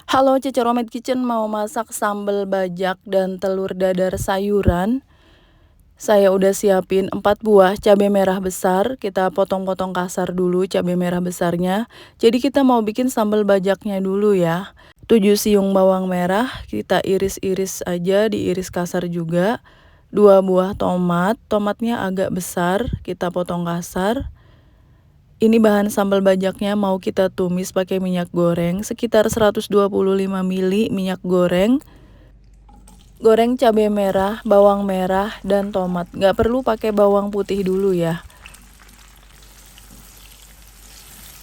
Halo, Cece Romet Kitchen mau masak sambal bajak dan telur dadar sayuran. Saya udah siapin 4 buah cabai merah besar. Kita potong-potong kasar dulu cabai merah besarnya. Jadi kita mau bikin sambal bajaknya dulu ya. 7 siung bawang merah, kita iris-iris aja, diiris kasar juga. 2 buah tomat, tomatnya agak besar, kita potong kasar. Ini bahan sambal bajaknya mau kita tumis pakai minyak goreng sekitar 125 ml minyak goreng. Goreng cabai merah, bawang merah, dan tomat. Nggak perlu pakai bawang putih dulu ya.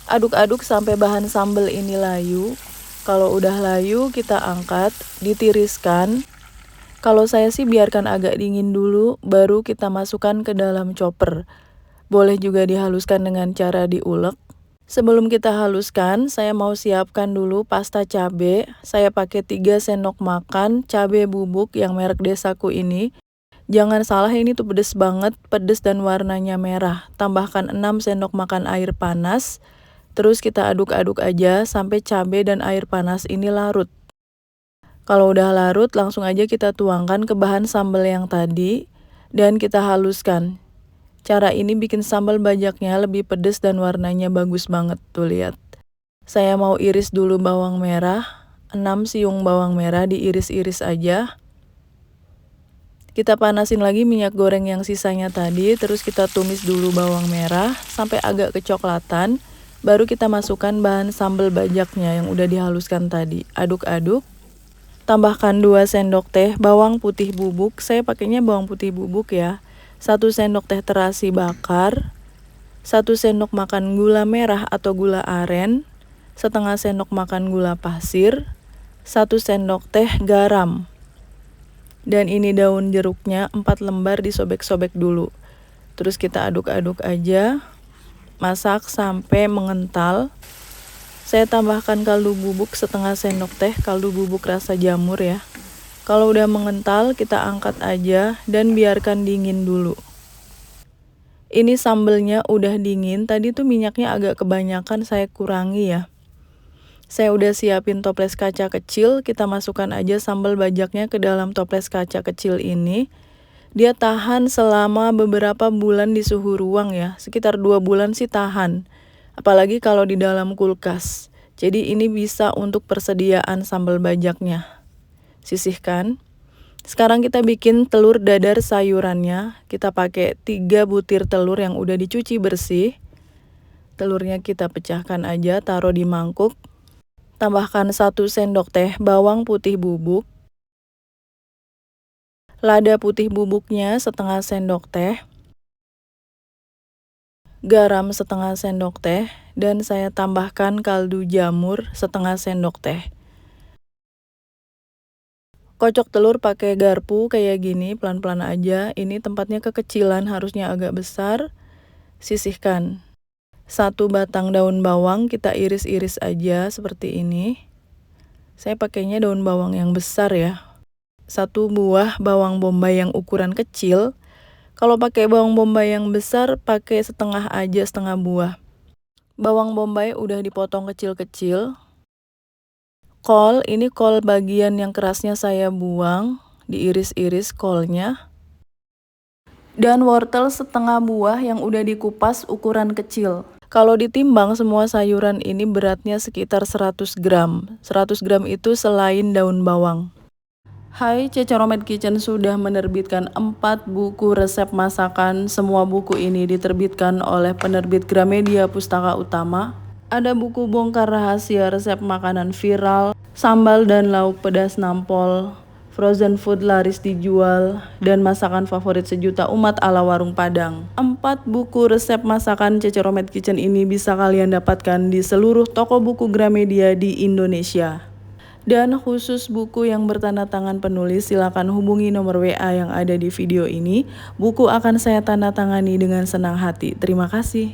Aduk-aduk sampai bahan sambal ini layu. Kalau udah layu kita angkat, ditiriskan. Kalau saya sih biarkan agak dingin dulu, baru kita masukkan ke dalam chopper. Boleh juga dihaluskan dengan cara diulek. Sebelum kita haluskan, saya mau siapkan dulu pasta cabe. Saya pakai 3 sendok makan cabe bubuk yang merek Desaku ini. Jangan salah, ini tuh pedes banget, pedes dan warnanya merah. Tambahkan 6 sendok makan air panas. Terus kita aduk-aduk aja sampai cabe dan air panas ini larut. Kalau udah larut, langsung aja kita tuangkan ke bahan sambal yang tadi dan kita haluskan. Cara ini bikin sambal bajaknya lebih pedas dan warnanya bagus banget, tuh lihat. Saya mau iris dulu bawang merah, 6 siung bawang merah diiris-iris aja. Kita panasin lagi minyak goreng yang sisanya tadi, terus kita tumis dulu bawang merah sampai agak kecoklatan. Baru kita masukkan bahan sambal bajaknya yang udah dihaluskan tadi. Aduk-aduk. Tambahkan 2 sendok teh bawang putih bubuk, saya pakainya bawang putih bubuk ya. 1 sendok teh terasi bakar, 1 sendok makan gula merah atau gula aren, setengah sendok makan gula pasir, 1 sendok teh garam. Dan ini daun jeruknya 4 lembar disobek-sobek dulu. Terus kita aduk-aduk aja, masak sampai mengental. Saya tambahkan kaldu bubuk setengah sendok teh, kaldu bubuk rasa jamur ya. Kalau udah mengental, kita angkat aja dan biarkan dingin dulu. Ini sambelnya udah dingin, tadi tuh minyaknya agak kebanyakan, saya kurangi ya. Saya udah siapin toples kaca kecil, kita masukkan aja sambal bajaknya ke dalam toples kaca kecil ini. Dia tahan selama beberapa bulan di suhu ruang ya, sekitar 2 bulan sih tahan. Apalagi kalau di dalam kulkas. Jadi ini bisa untuk persediaan sambal bajaknya. Sisihkan. Sekarang kita bikin telur dadar sayurannya. Kita pakai 3 butir telur yang udah dicuci bersih. Telurnya kita pecahkan aja, taruh di mangkuk. Tambahkan 1 sendok teh bawang putih bubuk. Lada putih bubuknya setengah sendok teh. Garam setengah sendok teh. Dan saya tambahkan kaldu jamur setengah sendok teh. Kocok telur pakai garpu kayak gini, pelan-pelan aja. Ini tempatnya kekecilan, harusnya agak besar. Sisihkan. 1 batang daun bawang kita iris-iris aja seperti ini. Saya pakainya daun bawang yang besar ya. 1 buah bawang bombay yang ukuran kecil. Kalau pakai bawang bombay yang besar, pakai setengah aja, setengah buah. Bawang bombay udah dipotong kecil-kecil. Kol, ini kol bagian yang kerasnya saya buang, diiris-iris kolnya. Dan wortel setengah buah yang udah dikupas ukuran kecil. Kalau ditimbang semua sayuran ini beratnya sekitar 100 gram. 100 gram itu selain daun bawang. Hai, Cece Romet Kitchen sudah menerbitkan 4 buku resep masakan. Semua buku ini diterbitkan oleh penerbit Gramedia Pustaka Utama. Ada buku bongkar rahasia resep makanan viral, sambal dan lauk pedas nampol, frozen food laris dijual, dan masakan favorit sejuta umat ala warung Padang. 4 buku resep masakan Cece Romet Kitchen ini bisa kalian dapatkan di seluruh toko buku Gramedia di Indonesia. Dan khusus buku yang bertanda tangan penulis, silakan hubungi nomor WA yang ada di video ini. Buku akan saya tanda tangani dengan senang hati. Terima kasih.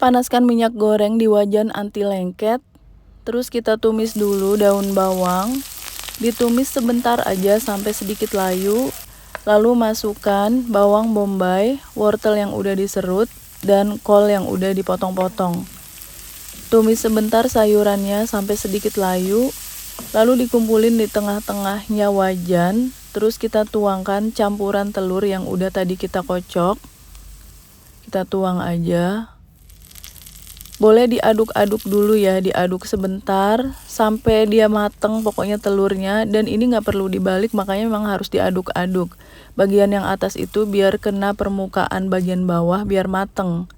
Panaskan minyak goreng di wajan anti lengket. Terus kita tumis dulu daun bawang. Ditumis sebentar aja sampai sedikit layu. Lalu masukkan bawang bombay, wortel yang udah diserut, dan kol yang udah dipotong-potong. Tumis sebentar sayurannya sampai sedikit layu, lalu dikumpulin di tengah-tengahnya wajan. Terus kita tuangkan campuran telur yang udah tadi kita kocok. Kita tuang aja. Boleh diaduk-aduk dulu ya, diaduk sebentar sampai dia mateng pokoknya telurnya. Dan ini nggak perlu dibalik, makanya memang harus diaduk-aduk. Bagian yang atas itu biar kena permukaan bagian bawah biar mateng.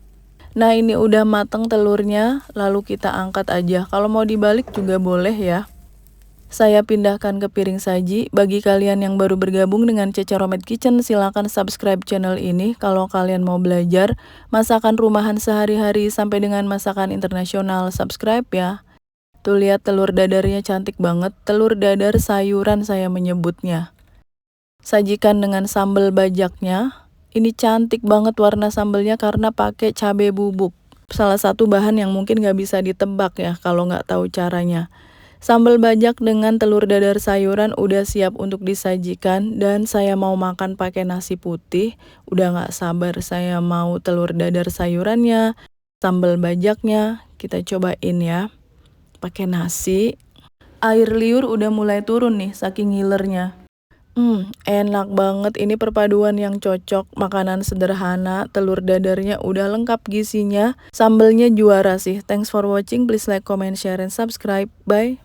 Nah ini udah mateng telurnya, lalu kita angkat aja. Kalau mau dibalik juga boleh ya. Saya pindahkan ke piring saji. Bagi kalian yang baru bergabung dengan Cece Romet Kitchen, silahkan subscribe channel ini kalau kalian mau belajar masakan rumahan sehari-hari sampai dengan masakan internasional. Subscribe ya. Tuh lihat telur dadarnya cantik banget. Telur dadar sayuran saya menyebutnya. Sajikan dengan sambal bajaknya. Ini cantik banget warna sambelnya karena pakai cabai bubuk. Salah satu bahan yang mungkin gak bisa ditebak ya kalau nggak tahu caranya. Sambal bajak dengan telur dadar sayuran udah siap untuk disajikan dan saya mau makan pakai nasi putih. Udah gak sabar saya mau telur dadar sayurannya, sambal bajaknya. Kita cobain ya. Pakai nasi. Air liur udah mulai turun nih saking ngilernya. Enak banget, ini perpaduan yang cocok, makanan sederhana, telur dadarnya udah lengkap gizinya, sambelnya juara sih. Thanks for watching, please like, comment, share, and subscribe. Bye.